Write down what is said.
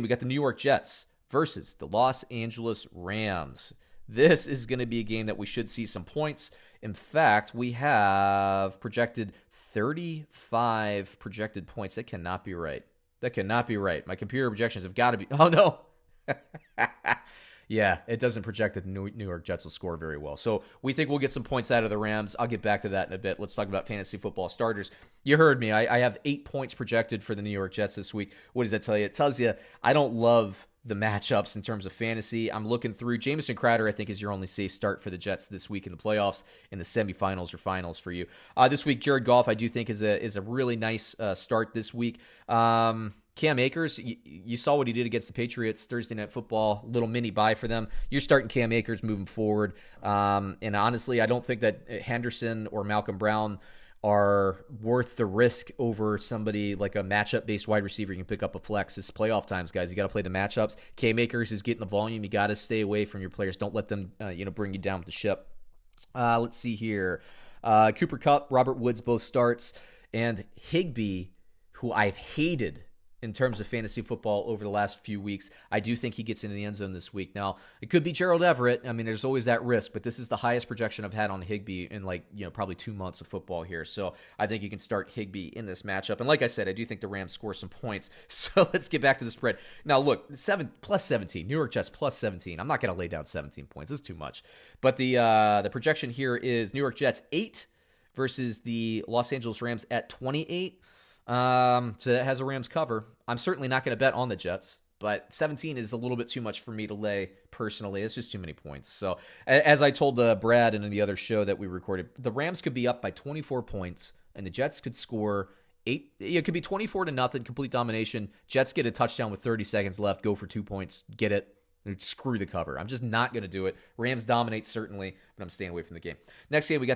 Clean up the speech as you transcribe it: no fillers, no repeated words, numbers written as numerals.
We got the New York Jets versus the Los Angeles Rams. This is going to be a game that we should see some points. In fact, we have projected 35 projected points. That cannot be right. That cannot be right. My computer projections have got to be. Oh, no. Yeah, it doesn't project that the New York Jets will score very well. So we think we'll get some points out of the Rams. I'll get back to that in a bit. Let's talk about fantasy football starters. You heard me. I have 8 points projected for the New York Jets this week. What does that tell you? It tells you I don't love the matchups in terms of fantasy. I'm looking through. Jamison Crowder, I think, is your only safe start for the Jets this week in the playoffs, in the semifinals or finals for you. This week, Jared Goff, I do think is a really nice start this week. Cam Akers, you saw what he did against the Patriots Thursday Night Football, little mini bye for them. You're starting Cam Akers moving forward. And honestly, I don't think that Henderson or Malcolm Brown are worth the risk over somebody like a matchup-based wide receiver you can pick up a flex. It's playoff times, guys. You got to play the matchups. Cam Akers is getting the volume. You got to stay away from your players. Don't let them bring you down with the ship. Let's see here. Cooper Kupp, Robert Woods, both starts. And Higbee, who I've hated in terms of fantasy football over the last few weeks. I do think he gets into the end zone this week. Now, it could be Gerald Everett. I mean, there's always that risk, but this is the highest projection I've had on Higbee in probably 2 months of football here. So I think you can start Higbee in this matchup. And like I said, I do think the Rams score some points. So let's get back to the spread. Now, look, plus 17. New York Jets plus 17. I'm not going to lay down 17 points. It's too much. But the projection here is New York Jets 8 versus the Los Angeles Rams at 28. So that has a Rams cover. I'm certainly not going to bet on the Jets, but 17 is a little bit too much for me to lay personally. It's just too many points. So as I told Brad in the other show that we recorded, the Rams could be up by 24 points and the Jets could score 8. It could be 24-0, complete domination. Jets get a touchdown with 30 seconds left, go for 2 points, get it. Screw the cover. I'm just not going to do it. Rams dominate certainly, but I'm staying away from the game. Next game, we got